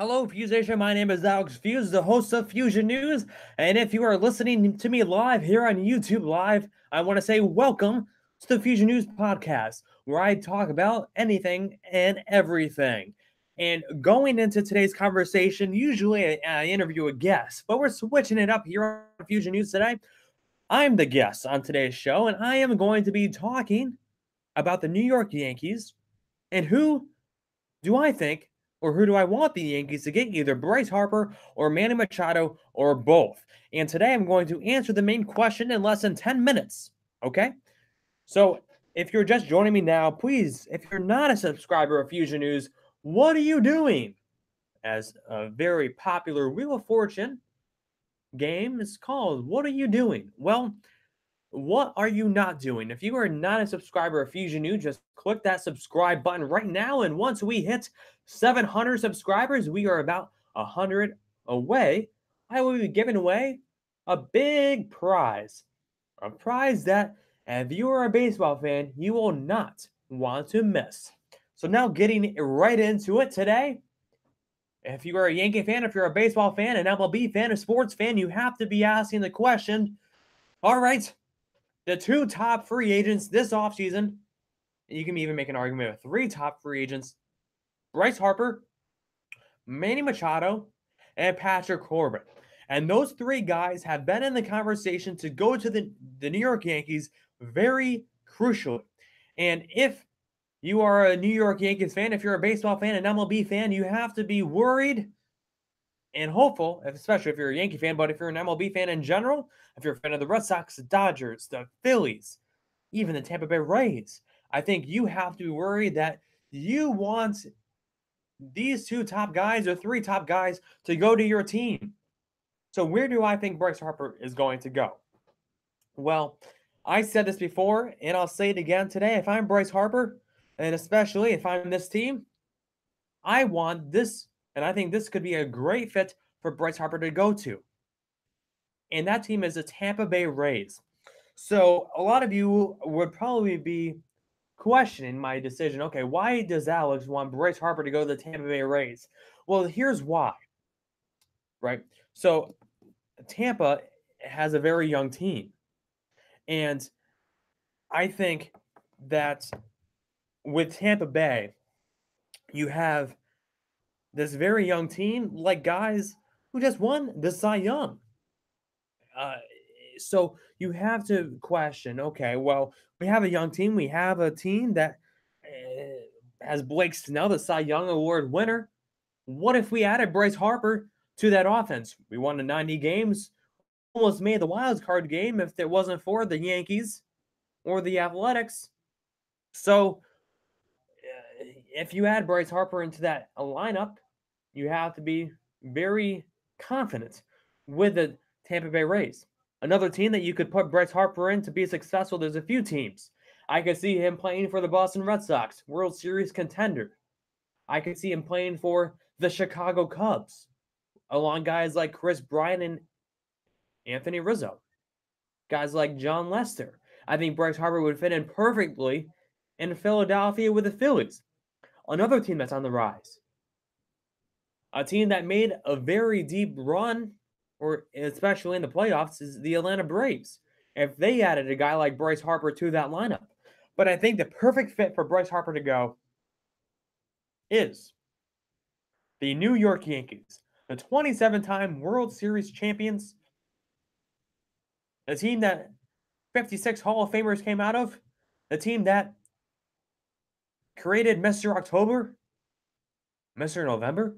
Hello, Fusation. My name is Alex Fuse, the host of Fusion News. And if you are listening to me live here on YouTube Live, I want to say welcome to the Fusion News Podcast, where I talk about anything and everything. And going into today's conversation, usually I interview a guest, but we're switching it up here on Fusion News today. I'm the guest on today's show, and I am going to be talking about the New York Yankees and who do I think, or who do I want the Yankees to get, either Bryce Harper or Manny Machado or both? And today I'm going to answer the main question in less than 10 minutes. Okay? So if you're just joining me now, please, if you're not a subscriber of Fusion News, what are you doing? As a very popular Wheel of Fortune game is called, what are you doing? Well, what are you not doing? If you are not a subscriber of Fusion News, just click that subscribe button right now. And once we hit 700 subscribers, we are about 100 away. I will be giving away a big prize. A prize that, if you are a baseball fan, you will not want to miss. So now getting right into it today. If you are a Yankee fan, if you're a baseball fan, an MLB fan, a sports fan, you have to be asking the question, all right, the two top free agents this offseason, you can even make an argument with three top free agents, Bryce Harper, Manny Machado, and Patrick Corbin. And those three guys have been in the conversation to go to the New York Yankees very crucially. And if you are a New York Yankees fan, if you're a baseball fan, an MLB fan, you have to be worried and hopeful, especially if you're a Yankee fan, but if you're an MLB fan in general, if you're a fan of the Red Sox, the Dodgers, the Phillies, even the Tampa Bay Rays, I think you have to be worried that you want these two top guys or three top guys to go to your team. So where do I think Bryce Harper is going to go? Well, I said this before, and I'll say it again today. If I'm Bryce Harper, and especially if I'm this team, I want this, and I think this could be a great fit for Bryce Harper to go to. And that team is the Tampa Bay Rays. So a lot of you would probably be questioning my decision. Okay, why does Alex want Bryce Harper to go to the Tampa Bay Rays? Well, here's why, right? So Tampa has a very young team. And I think that with Tampa Bay, you have this very young team, like guys who just won the Cy Young. Uh, so you have to question, okay, well, we have a young team. We have a team that has Blake Snell, the Cy Young Award winner. What if we added Bryce Harper to that offense? We won the 90 games, almost made the wild card game if it wasn't for the Yankees or the Athletics. So if you add Bryce Harper into that lineup, you have to be very confident with the Tampa Bay Rays. Another team that you could put Bryce Harper in to be successful, there's a few teams. I could see him playing for the Boston Red Sox, World Series contender. I could see him playing for the Chicago Cubs, along guys like Chris Bryant and Anthony Rizzo, guys like John Lester. I think Bryce Harper would fit in perfectly in Philadelphia with the Phillies. Another team that's on the rise. A team that made a very deep run, or especially in the playoffs, is the Atlanta Braves. If they added a guy like Bryce Harper to that lineup. But I think the perfect fit for Bryce Harper to go is the New York Yankees, the 27-time World Series champions, the team that 56 Hall of Famers came out of, the team that created Mr. October, Mr. November,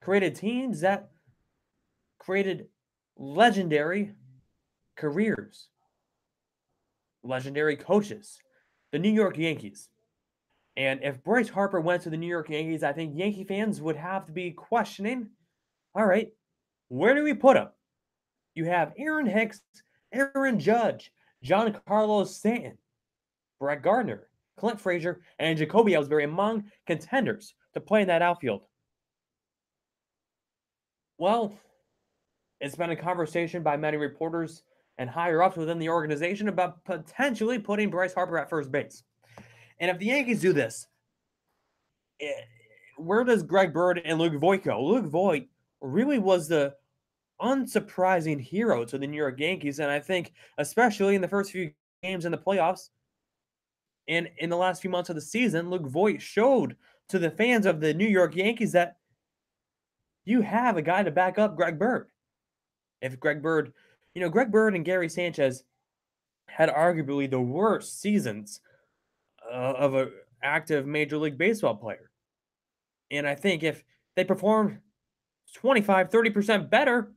created teams that created legendary careers, legendary coaches, the New York Yankees. And if Bryce Harper went to the New York Yankees, I think Yankee fans would have to be questioning, all right, where do we put him? You have Aaron Hicks, Aaron Judge, Giancarlo Stanton, Brett Gardner, Clint Frazier, and Jacoby Ellsbury among contenders to play in that outfield. Well, it's been a conversation by many reporters and higher ups within the organization about potentially putting Bryce Harper at first base. And if the Yankees do this, where does Greg Bird and Luke Voit go? Luke Voit really was the unsurprising hero to the New York Yankees, and I think especially in the first few games in the playoffs and in the last few months of the season, Luke Voit showed to the fans of the New York Yankees that you have a guy to back up Greg Bird. If Greg Bird, Greg Bird and Gary Sanchez had arguably the worst seasons of an active Major League Baseball player. And I think if they performed 25, 30% better,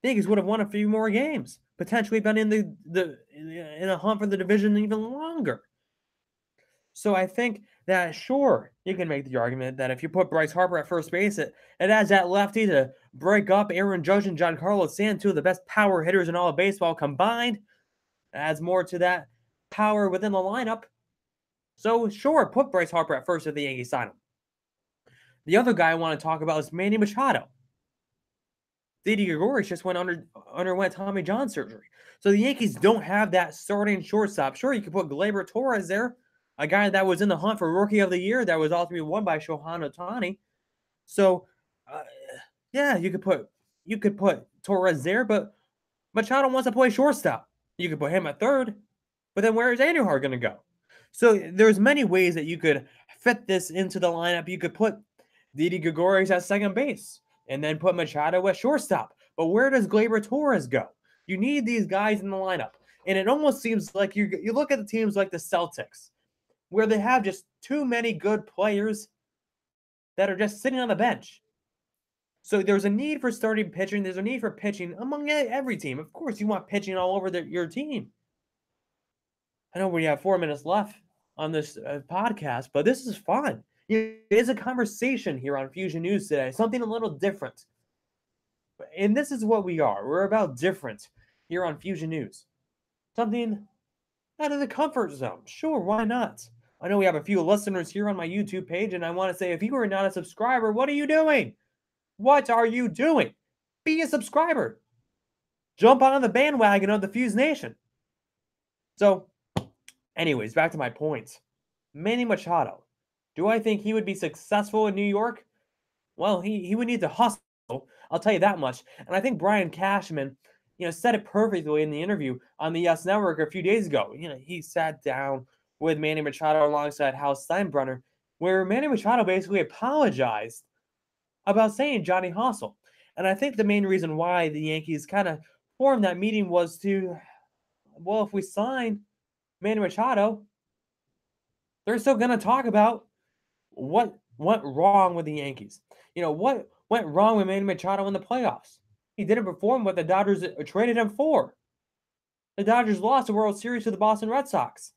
the Yankees would have won a few more games, potentially been in in a hunt for the division even longer. So I think that sure, you can make the argument that if you put Bryce Harper at first base, it adds that lefty to break up Aaron Judge and Giancarlo Stanton, two of the best power hitters in all of baseball combined. It adds more to that power within the lineup. So sure, put Bryce Harper at first if the Yankees sign him. The other guy I want to talk about is Manny Machado. Didi Gregorius just underwent Tommy John surgery. So the Yankees don't have that starting shortstop. Sure, you could put Gleyber Torres there, a guy that was in the hunt for Rookie of the Year that was ultimately won by Shohei Ohtani. So, yeah, you could put Torres there, but Machado wants to play shortstop. You could put him at third, but then where is Andujar going to go? So there's many ways that you could fit this into the lineup. You could put Didi Gregorius at second base and then put Machado at shortstop. But where does Gleyber Torres go? You need these guys in the lineup. And it almost seems like you look at the teams like the Celtics, where they have just too many good players that are just sitting on the bench. So there's a need for starting pitching. There's a need for pitching among every team. Of course, you want pitching all over your team. I know we have 4 minutes left on this podcast, but this is fun. It is a conversation here on Fusion News today, something a little different. And this is what we are. We're about different here on Fusion News. Something out of the comfort zone. Sure, why not? I know we have a few listeners here on my YouTube page, and I want to say, if you are not a subscriber, what are you doing? What are you doing? Be a subscriber. Jump on the bandwagon of the Fuse Nation. So, anyways, back to my point. Manny Machado. Do I think he would be successful in New York? Well, he would need to hustle. I'll tell you that much. And I think Brian Cashman, said it perfectly in the interview on the Yes Network a few days ago. He sat down with Manny Machado alongside Hal Steinbrenner, where Manny Machado basically apologized about saying Johnny Hustle. And I think the main reason why the Yankees kind of formed that meeting was if we sign Manny Machado, they're still going to talk about what went wrong with the Yankees. What went wrong with Manny Machado in the playoffs? He didn't perform what the Dodgers traded him for. The Dodgers lost the World Series to the Boston Red Sox.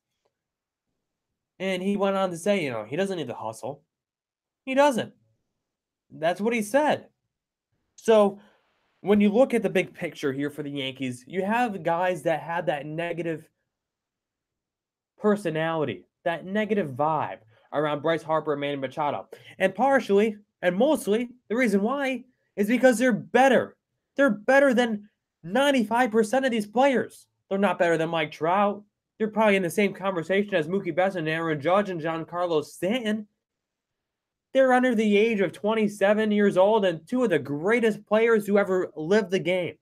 And he went on to say, he doesn't need to hustle. He doesn't. That's what he said. So when you look at the big picture here for the Yankees, you have guys that have that negative personality, that negative vibe around Bryce Harper and Manny Machado. And partially, and mostly, the reason why is because they're better. They're better than 95% of these players. They're not better than Mike Trout. They're probably in the same conversation as Mookie Betts and Aaron Judge and Giancarlo Stanton. They're under the age of 27 years old and two of the greatest players who ever lived the game.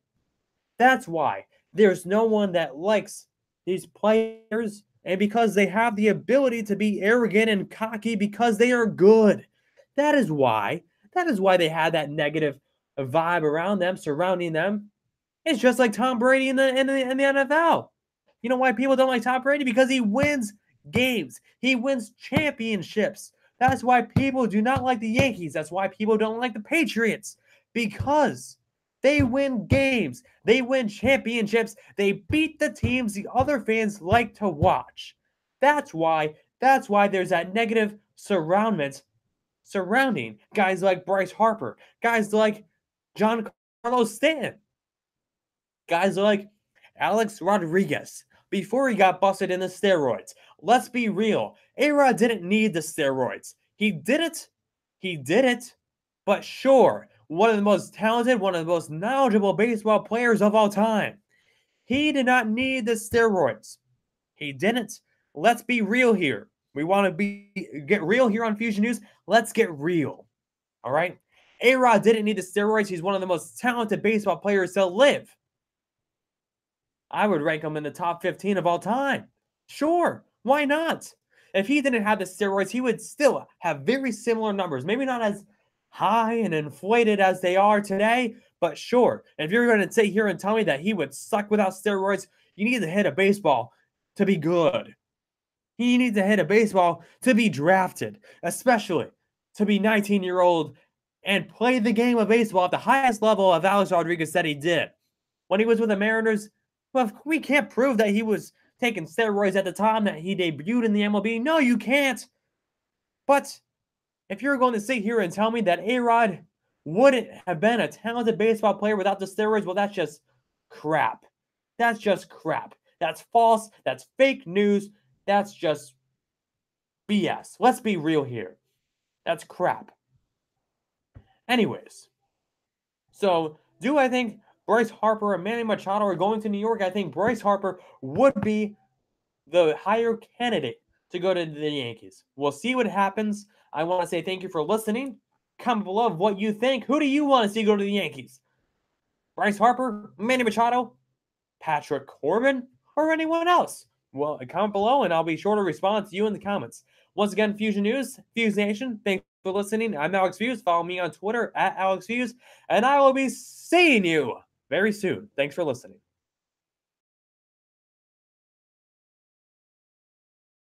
That's why there's no one that likes these players, and because they have the ability to be arrogant and cocky because they are good. That is why they had that negative vibe around them, surrounding them. It's just like Tom Brady in the NFL. You know why people don't like Tom Brady? Because he wins games. He wins championships. That's why people do not like the Yankees. That's why people don't like the Patriots. Because they win games. They win championships. They beat the teams the other fans like to watch. That's why there's that negative surrounding guys like Bryce Harper, guys like Giancarlo Stanton, guys like Alex Rodriguez, before he got busted in the steroids. Let's be real. A-Rod didn't need the steroids. He did it. But sure, one of the most talented, one of the most knowledgeable baseball players of all time. He did not need the steroids. He didn't. Let's be real here. We want to get real here on Fusion News. Let's get real. All right? A-Rod didn't need the steroids. He's one of the most talented baseball players to live. I would rank him in the top 15 of all time. Sure, why not? If he didn't have the steroids, he would still have very similar numbers. Maybe not as high and inflated as they are today, but sure. If you're going to sit here and tell me that he would suck without steroids, you need to hit a baseball to be good. He needs to hit a baseball to be drafted, especially to be 19-year-old and play the game of baseball at the highest level of Alex Rodriguez said he did. When he was with the Mariners, well, we can't prove that he was taking steroids at the time that he debuted in the MLB. No, you can't. But if you're going to sit here and tell me that A-Rod wouldn't have been a talented baseball player without the steroids, well, that's just crap. That's just crap. That's false. That's fake news. That's just BS. Let's be real here. That's crap. Anyways, so do I think Bryce Harper and Manny Machado are going to New York? I think Bryce Harper would be the higher candidate to go to the Yankees. We'll see what happens. I want to say thank you for listening. Comment below what you think. Who do you want to see go to the Yankees? Bryce Harper, Manny Machado, Patrick Corbin, or anyone else? Well, comment below and I'll be sure to respond to you in the comments. Once again, Fusion News, Fuse Nation, thanks for listening. I'm Alex Fuse. Follow me on Twitter @AlexFuse, and I will be seeing you very soon. Thanks for listening.